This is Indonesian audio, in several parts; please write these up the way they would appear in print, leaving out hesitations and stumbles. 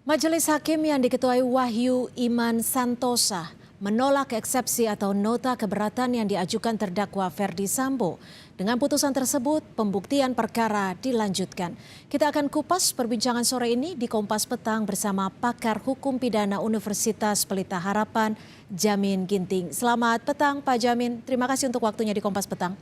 Majelis Hakim yang diketuai Wahyu Iman Santosa menolak eksepsi atau nota keberatan yang diajukan terdakwa Ferdi Sambo. Dengan putusan tersebut, pembuktian perkara dilanjutkan. Kita akan kupas perbincangan sore ini di Kompas Petang bersama pakar hukum pidana Universitas Pelita Harapan, Jamin Ginting. Selamat petang Pak Jamin, terima kasih untuk waktunya di Kompas Petang.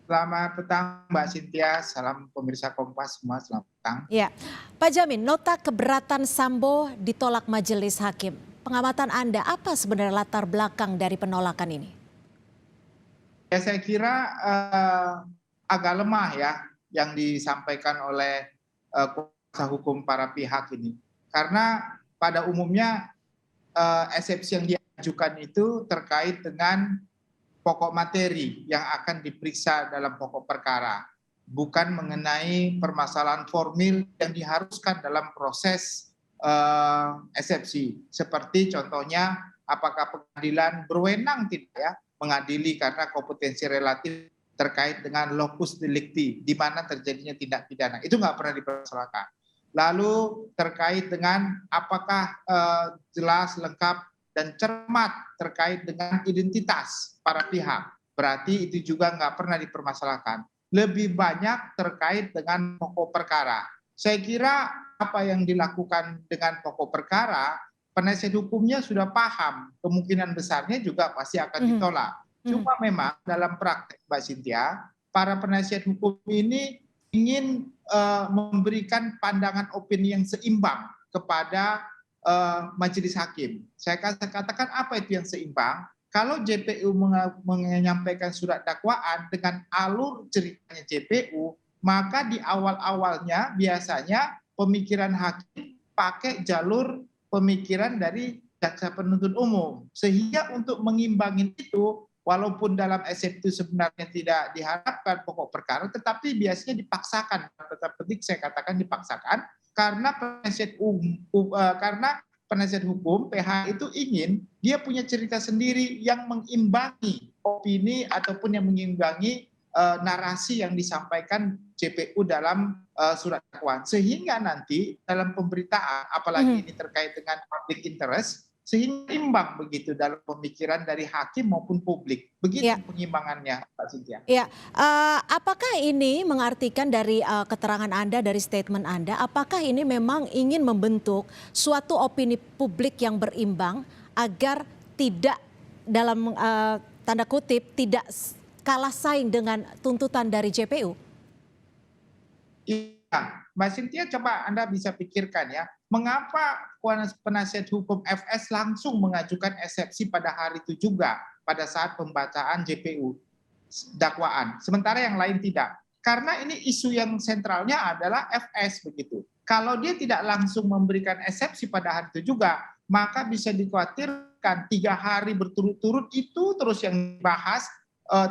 Selamat petang Mbak Cynthia, salam pemirsa Kompas semua, selamat petang. Ya, Pak Jamin, nota keberatan Sambo ditolak Majelis Hakim. Pengamatan Anda, apa sebenarnya latar belakang dari penolakan ini? Ya, saya kira agak lemah ya yang disampaikan oleh kuasa hukum para pihak ini. Karena pada umumnya eksepsi yang diajukan itu terkait dengan pokok materi yang akan diperiksa dalam pokok perkara, bukan mengenai permasalahan formil yang diharuskan dalam proses eksepsi. Seperti contohnya apakah pengadilan berwenang tidak ya mengadili karena kompetensi relatif terkait dengan locus delicti, di mana terjadinya tindak pidana. Itu nggak pernah dipersoalkan. Lalu terkait dengan apakah jelas, lengkap, dan cermat terkait dengan identitas para pihak. Berarti itu juga nggak pernah dipermasalahkan. Lebih banyak terkait dengan pokok perkara. Saya kira apa yang dilakukan dengan pokok perkara, penasihat hukumnya sudah paham. Kemungkinan besarnya juga pasti akan ditolak. Cuma memang dalam praktek Mbak Cynthia, para penasihat hukum ini ingin memberikan pandangan opini yang seimbang kepada majelis hakim. Saya katakan apa itu yang seimbang? Kalau JPU menyampaikan surat dakwaan dengan alur ceritanya JPU, maka di awal-awalnya biasanya pemikiran hakim pakai jalur pemikiran dari jaksa penuntut umum. Sehingga untuk mengimbangi itu, walaupun dalam eksepsi itu sebenarnya tidak diharapkan pokok perkara, tetapi biasanya dipaksakan. Tetap penting saya katakan dipaksakan, karena penasihat hukum PH itu ingin dia punya cerita sendiri yang mengimbangi opini ataupun yang mengimbangi narasi yang disampaikan JPU dalam surat dakwaan, sehingga nanti dalam pemberitaan, apalagi ini terkait dengan public interest, sehingga imbang begitu dalam pemikiran dari hakim maupun publik. Begitu pengimbangannya, Pak Cynthia. Ya, apakah ini mengartikan dari keterangan Anda, dari statement Anda, apakah ini memang ingin membentuk suatu opini publik yang berimbang agar tidak dalam tanda kutip tidak kalah saing dengan tuntutan dari JPU? Iya, Mbak Cynthia, coba Anda bisa pikirkan ya, mengapa penasihat hukum FS langsung mengajukan eksepsi pada hari itu juga pada saat pembacaan JPU dakwaan, sementara yang lain tidak. Karena ini isu yang sentralnya adalah FS begitu. Kalau dia tidak langsung memberikan eksepsi pada hari itu juga, maka bisa dikhawatirkan 3 hari berturut-turut itu terus yang dibahas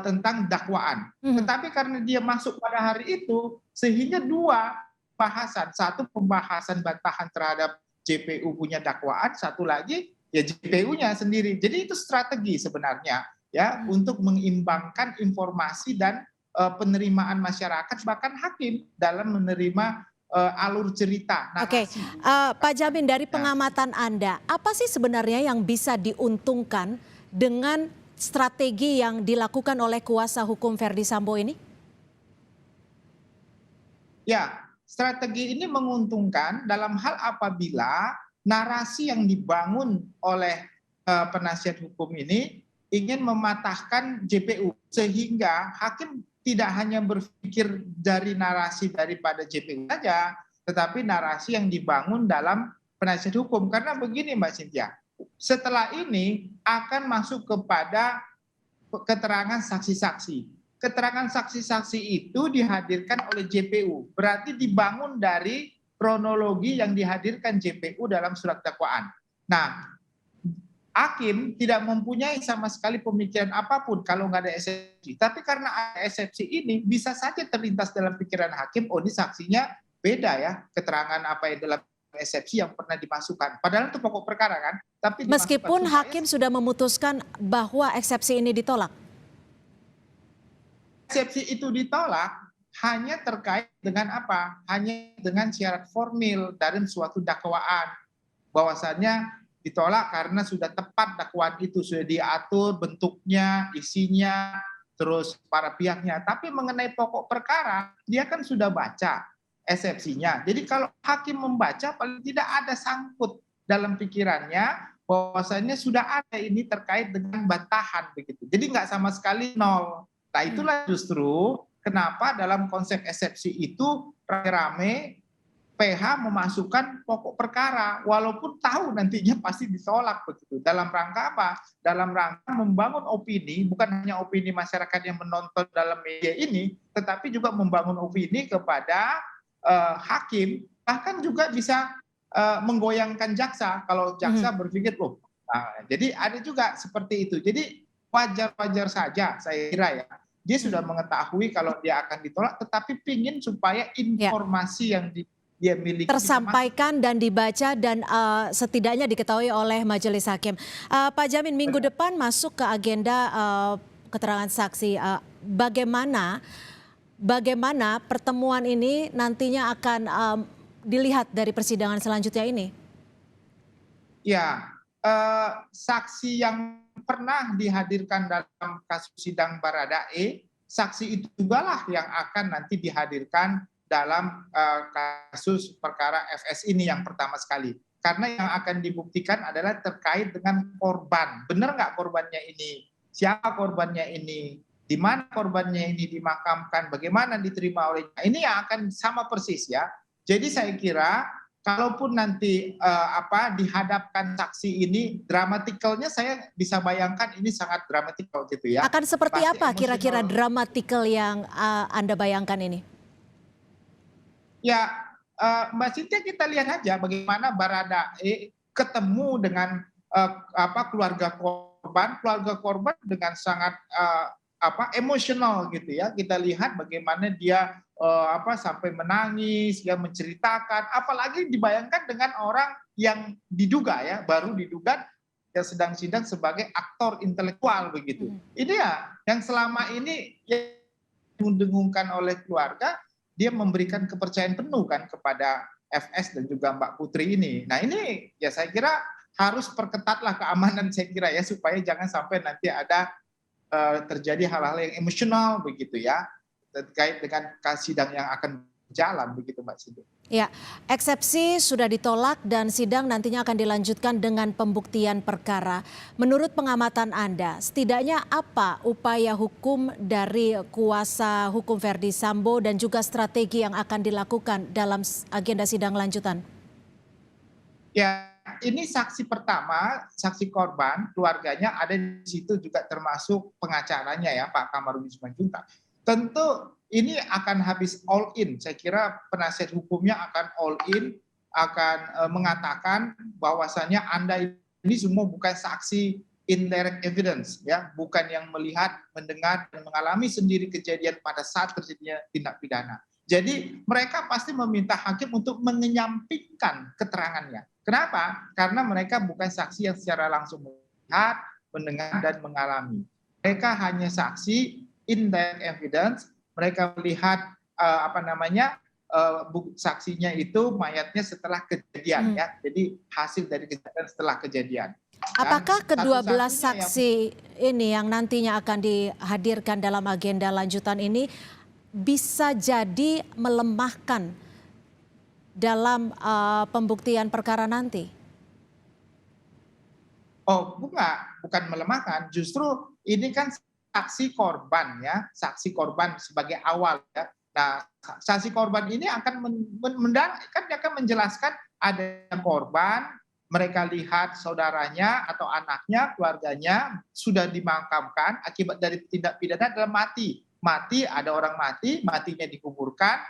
tentang dakwaan. Tetapi karena dia masuk pada hari itu, sehingga 2 bahasan. Satu, pembahasan bantahan terhadap JPU punya dakwaan, satu lagi ya JPU-nya sendiri. Jadi itu strategi sebenarnya ya untuk mengimbangkan informasi dan penerimaan masyarakat, bahkan hakim dalam menerima alur cerita. Oke, Pak Jamin, dari pengamatan Anda, apa sih sebenarnya yang bisa diuntungkan dengan strategi yang dilakukan oleh kuasa hukum Ferdi Sambo ini? Ya, strategi ini menguntungkan dalam hal apabila narasi yang dibangun oleh penasihat hukum ini ingin mematahkan JPU, sehingga hakim tidak hanya berpikir dari narasi daripada JPU saja, tetapi narasi yang dibangun dalam penasihat hukum. Karena begini Mbak Cynthia, setelah ini akan masuk kepada keterangan saksi-saksi. Keterangan saksi-saksi itu dihadirkan oleh JPU, berarti dibangun dari kronologi yang dihadirkan JPU dalam surat dakwaan. Nah, hakim tidak mempunyai sama sekali pemikiran apapun kalau nggak ada eksepsi. Tapi karena ada eksepsi ini, bisa saja terlintas dalam pikiran hakim, oh ini saksinya beda ya, keterangan apa yang dalam eksepsi yang pernah dimasukkan. Padahal itu pokok perkara kan. Tapi meskipun hakim sudah memutuskan bahwa eksepsi ini ditolak. Eksepsi itu ditolak, hanya terkait dengan apa? Hanya dengan syarat formil dari suatu dakwaan. Bahwasannya ditolak karena sudah tepat dakwaan itu, sudah diatur bentuknya, isinya, terus para pihaknya. Tapi mengenai pokok perkara, dia kan sudah baca eksepsinya. Jadi kalau hakim membaca, paling tidak ada sangkut dalam pikirannya bahwasannya sudah ada ini terkait dengan bantahan begitu. Jadi nggak sama sekali nol. Nah itulah justru kenapa dalam konsep eksepsi itu rame-rame PH memasukkan pokok perkara walaupun tahu nantinya pasti ditolak begitu. Dalam rangka apa? Dalam rangka membangun opini, bukan hanya opini masyarakat yang menonton dalam media ini, tetapi juga membangun opini kepada hakim, bahkan juga bisa menggoyangkan jaksa kalau jaksa berpikir loh. Nah, jadi ada juga seperti itu. Jadi wajar-wajar saja saya kira ya. Dia sudah mengetahui kalau dia akan ditolak, tetapi pingin supaya informasi yang dia miliki tersampaikan dan dibaca dan setidaknya diketahui oleh majelis hakim. Pak Jamin, minggu depan masuk ke agenda keterangan saksi. Bagaimana pertemuan ini nantinya akan dilihat dari persidangan selanjutnya ini? Ya, saksi yang pernah dihadirkan dalam kasus sidang Baradae, saksi itu juga lah yang akan nanti dihadirkan dalam kasus perkara FS ini yang pertama sekali. Karena yang akan dibuktikan adalah terkait dengan korban. Benar nggak korbannya ini? Siapa korbannya ini? Di mana korbannya ini dimakamkan? Bagaimana diterima olehnya? Ini yang akan sama persis ya. Jadi saya kira kalaupun nanti dihadapkan saksi ini, dramatikalnya saya bisa bayangkan ini sangat dramatikal gitu ya. Akan seperti Pasti apa kira-kira dramatikal yang Anda bayangkan ini? Ya, Mbak Cynthia, kita lihat aja bagaimana Baradae ketemu dengan keluarga korban dengan sangat emosional gitu ya. Kita lihat bagaimana dia sampai menangis, dia menceritakan, apalagi dibayangkan dengan orang yang diduga ya, baru diduga yang sedang sidang sebagai aktor intelektual begitu. Ini ya yang selama ini didengungkan oleh keluarga, dia memberikan kepercayaan penuh kan kepada FS dan juga Mbak Putri ini. Nah ini ya saya kira harus perketatlah keamanan saya kira ya, supaya jangan sampai nanti ada terjadi hal-hal yang emosional begitu ya, terkait dengan sidang yang akan berjalan begitu Mbak Sindu. Ya, eksepsi sudah ditolak dan sidang nantinya akan dilanjutkan dengan pembuktian perkara. Menurut pengamatan Anda, setidaknya apa upaya hukum dari kuasa hukum Verdi Sambo dan juga strategi yang akan dilakukan dalam agenda sidang lanjutan? Ya, ini saksi pertama, saksi korban, keluarganya ada di situ juga termasuk pengacaranya ya, Pak Kamarudin Simanjuntak. Tentu ini akan habis all in. Saya kira penasihat hukumnya akan all in, akan mengatakan bahwasannya Anda ini semua bukan saksi indirect evidence, ya, bukan yang melihat, mendengar, dan mengalami sendiri kejadian pada saat terjadinya tindak pidana. Jadi mereka pasti meminta hakim untuk menyampingkan keterangannya. Kenapa? Karena mereka bukan saksi yang secara langsung melihat, mendengar, dan mengalami. Mereka hanya saksi indirect evidence. Mereka melihat saksinya itu mayatnya setelah kejadian ya. Jadi hasil dari kejadian setelah kejadian. Apakah kedua belas saksi ini yang nantinya akan dihadirkan dalam agenda lanjutan ini bisa jadi melemahkan dalam pembuktian perkara nanti? Oh, bukan melemahkan. Justru ini kan saksi korban ya, saksi korban sebagai awal ya. Nah, saksi korban ini akan menjelaskan ada korban, mereka lihat saudaranya atau anaknya, keluarganya sudah dimakamkan akibat dari tindak pidana adalah mati. Mati, ada orang mati, matinya dikuburkan.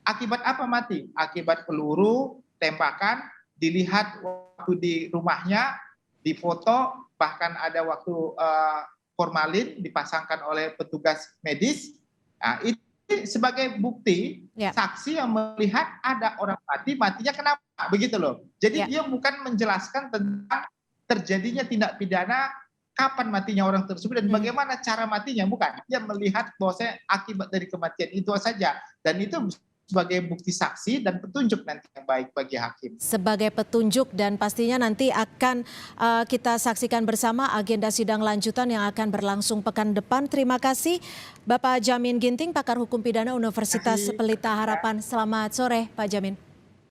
Akibat apa mati? Akibat peluru, tembakan, dilihat waktu di rumahnya, difoto, bahkan ada waktu formalin dipasangkan oleh petugas medis. Nah, itu sebagai bukti saksi yang melihat ada orang mati, matinya kenapa? Begitu loh. Jadi dia bukan menjelaskan tentang terjadinya tindak pidana kapan matinya orang tersebut dan bagaimana cara matinya, bukan. Dia melihat bahwasanya akibat dari kematian itu saja, dan itu sebagai bukti saksi dan petunjuk nanti yang baik bagi hakim. Sebagai petunjuk dan pastinya nanti akan kita saksikan bersama agenda sidang lanjutan yang akan berlangsung pekan depan. Terima kasih Bapak Jamin Ginting, pakar hukum pidana Universitas Pelita Harapan. Selamat sore Pak Jamin.